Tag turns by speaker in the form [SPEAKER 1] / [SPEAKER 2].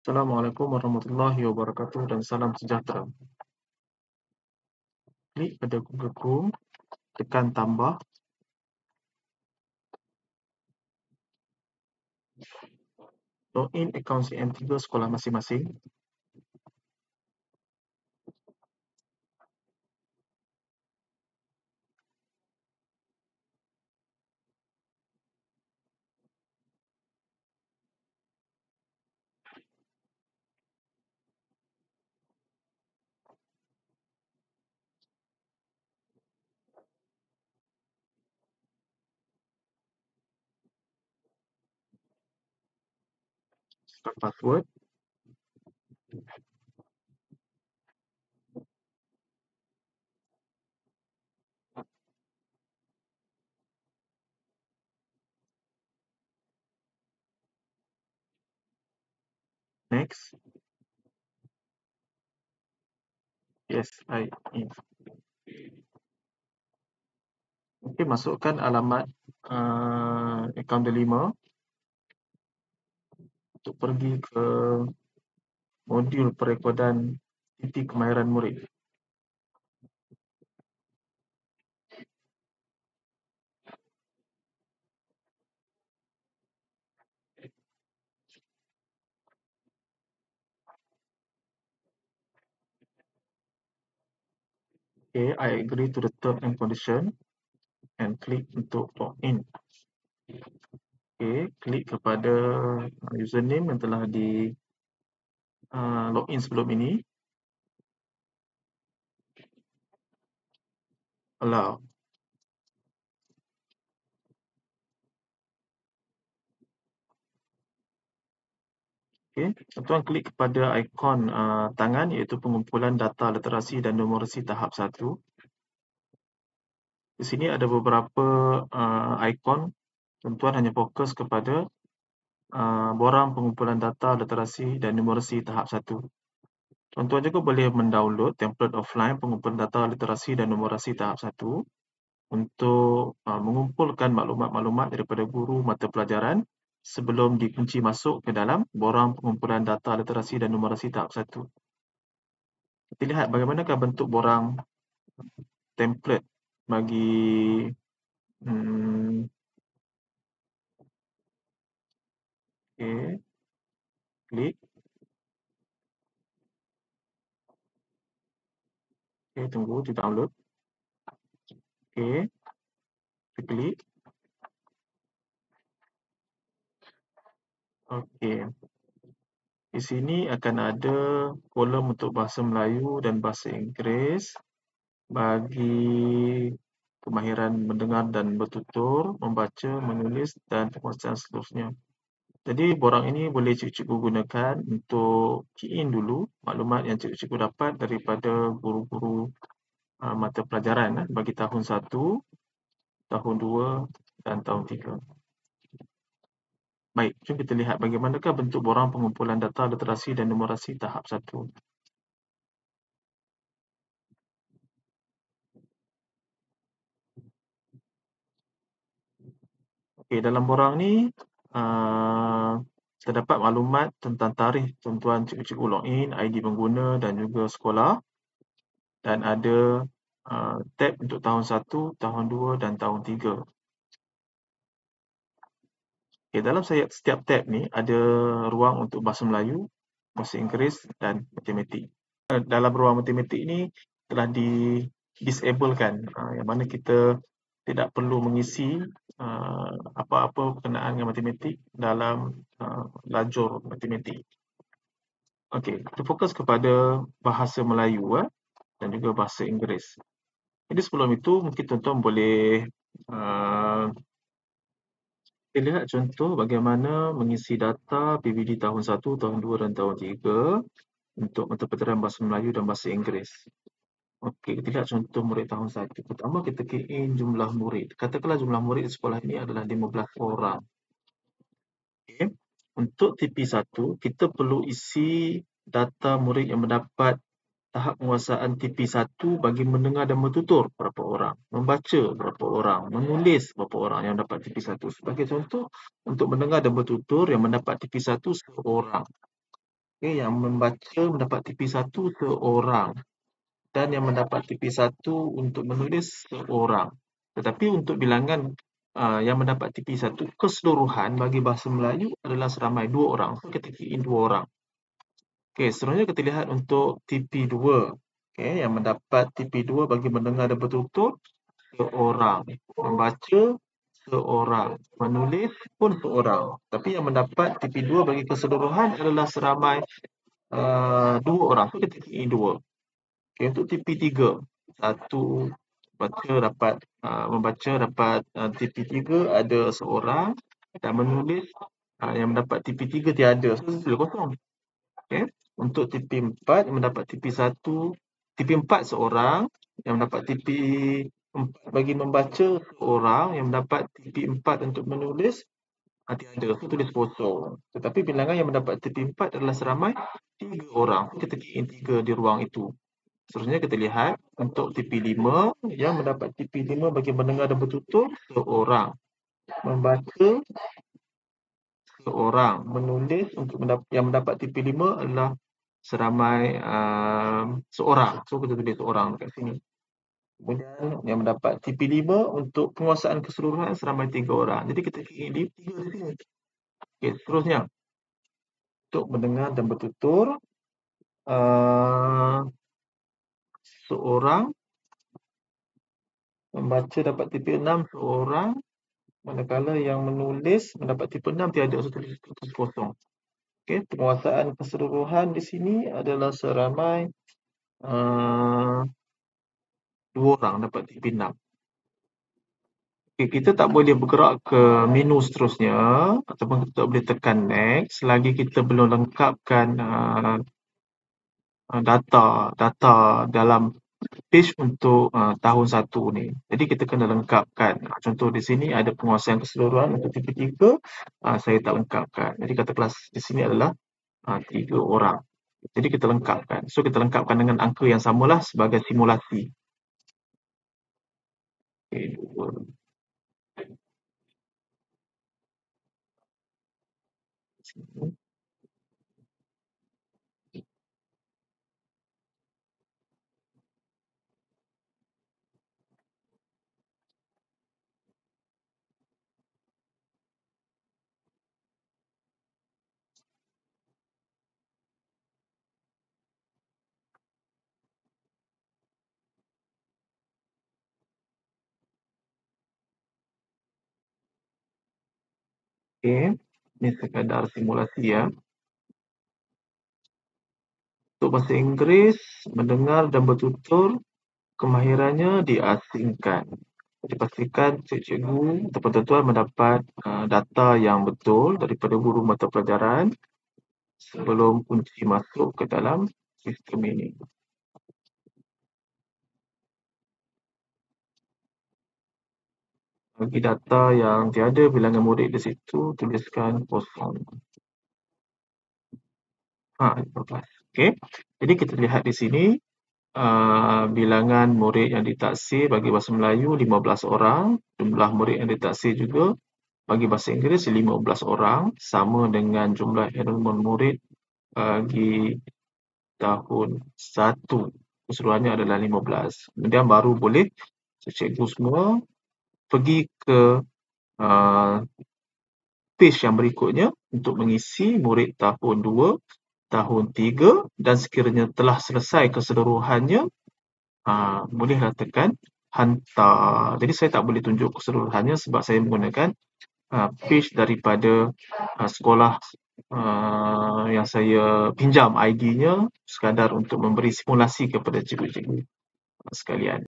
[SPEAKER 1] Assalamualaikum warahmatullahi wabarakatuh dan salam sejahtera. Klik pada Google Chrome, tekan tambah, login akaun CM3 sekolah masing-masing. Tekan password. Next. Yes, I in. Okey, masukkan alamat akaun delima untuk pergi ke modul perekodan titik kemahiran murid. Okay, I agree to the term and condition and klik untuk login. Okay, klik kepada username yang telah di login sebelum ini. Allow. Okay, tuan klik kepada ikon tangan iaitu pengumpulan data literasi dan numerasi tahap 1. Di sini ada beberapa ikon. Tuan hanya fokus kepada borang pengumpulan data literasi dan numerasi tahap 1. Tuan juga boleh mendownload template offline pengumpulan data literasi dan numerasi tahap 1 untuk mengumpulkan maklumat-maklumat daripada guru mata pelajaran sebelum dikunci masuk ke dalam borang pengumpulan data literasi dan numerasi tahap 1. Kita lihat bagaimanakah bentuk borang template bagi okay, klik. Okay, tunggu di download. Okay, kita klik. Okay. Di sini akan ada kolom untuk bahasa Melayu dan bahasa Inggeris bagi kemahiran mendengar dan bertutur, membaca, menulis dan penguasaan seterusnya. Jadi borang ini boleh cikgu-cikgu gunakan untuk key in dulu maklumat yang cikgu-cikgu dapat daripada guru-guru mata pelajaran bagi tahun 1, tahun 2 dan tahun 3. Baik, jom kita lihat bagaimanakah bentuk borang pengumpulan data literasi dan numerasi tahap 1. Okey, dalam borang ni terdapat maklumat tentang tarikh tuan-tuan cikgu-cikgu login, ID pengguna dan juga sekolah. Dan ada tab untuk tahun 1, tahun 2 dan tahun 3. Okay, dalam setiap tab ni ada ruang untuk bahasa Melayu, bahasa Inggeris dan matematik. Dalam ruang matematik ni telah di-disablekan, yang mana kita tidak perlu mengisi apa-apa berkenaan dengan matematik dalam lajur matematik. Okey, kita fokus kepada bahasa Melayu dan juga bahasa Inggeris. Jadi sebelum itu mungkin tuan-tuan boleh kita lihat contoh bagaimana mengisi data PBD tahun 1, tahun 2 dan tahun 3 untuk mata pelajaran bahasa Melayu dan bahasa Inggeris. Okey, kita lihat contoh murid tahun 1. Pertama kita key in jumlah murid. Katakanlah jumlah murid di sekolah ini adalah 15 orang. Okay. Untuk TP1, kita perlu isi data murid yang mendapat tahap penguasaan TP1 bagi mendengar dan bertutur berapa orang, membaca berapa orang, menulis berapa orang yang dapat TP1. Sebagai contoh, untuk mendengar dan bertutur yang mendapat TP1 1 orang. Okay, yang membaca mendapat TP1 seorang. Dan yang mendapat TP1 untuk menulis seorang. Tetapi untuk bilangan yang mendapat TP1 keseluruhan bagi bahasa Melayu adalah seramai 2 orang. So, kita kira 2 orang. Okey, seterusnya kita lihat untuk TP2. Okey, yang mendapat TP2 bagi mendengar dan bertutur seorang. Membaca seorang. Menulis pun seorang. Tapi yang mendapat TP2 bagi keseluruhan adalah seramai 2 orang. So, kita kira 2. Okay, untuk TP3, satu membaca dapat TP3 ada seorang dan menulis yang mendapat TP3 tiada. So, sudah kosong. Okay. Untuk TP4 yang mendapat TP1, TP4 seorang, yang mendapat TP4 bagi membaca seorang, yang mendapat TP4 untuk menulis tiada. So, tulis kosong. Tetapi bilangan yang mendapat TP4 adalah seramai 3 orang. Kita kira 3 di ruang itu. Seterusnya kita lihat untuk TP5 yang mendapat TP5 bagi mendengar dan bertutur seorang. Membaca seorang. Menulis untuk yang mendapat TP5 adalah seramai seorang. So kita tulis seorang dekat sini. Kemudian yang mendapat TP5 untuk penguasaan keseluruhan seramai 3 orang. Jadi kita kira 3 di sini. Okey, seterusnya untuk mendengar dan bertutur seorang. Membaca dapat TP6 seorang. Manakala yang menulis mendapat tipe 6 tiada, so tulis kosong. Okey, penguasaan keseluruhan di sini adalah seramai 2 orang dapat tipe 6. Okey, kita tak boleh bergerak ke menu seterusnya ataupun kita tak boleh tekan next selagi kita belum lengkapkan data dalam page untuk tahun 1 ni. Jadi kita kena lengkapkan. Contoh di sini ada penguasaan keseluruhan untuk TP3, saya tak lengkapkan. Jadi kata kelas di sini adalah 3 orang. Jadi kita lengkapkan. So kita lengkapkan dengan angka yang samalah sebagai simulasi. Okay, 2. Sini. Okay. Ini sekadar simulasi ya. Untuk bahasa Inggeris, mendengar dan bertutur, kemahirannya diasingkan. Jadi pastikan cikgu ataupun tuan mendapat data yang betul daripada guru mata pelajaran sebelum kunci masuk ke dalam sistem ini. Bagi data yang tiada bilangan murid di situ, tuliskan kosong. 15. Okey. Jadi kita lihat di sini bilangan murid yang ditaksir bagi bahasa Melayu 15 orang, jumlah murid yang ditaksir juga bagi bahasa Inggeris 15 orang, sama dengan jumlah enrolment murid bagi tahun 1. Keseluruhannya adalah 15. Kemudian baru boleh cikgu semua pergi ke page yang berikutnya untuk mengisi murid tahun 2, tahun 3 dan sekiranya telah selesai keseluruhannya, bolehlah tekan hantar. Jadi saya tak boleh tunjuk keseluruhannya sebab saya menggunakan page daripada sekolah yang saya pinjam ID-nya sekadar untuk memberi simulasi kepada cikgu-cikgu sekalian.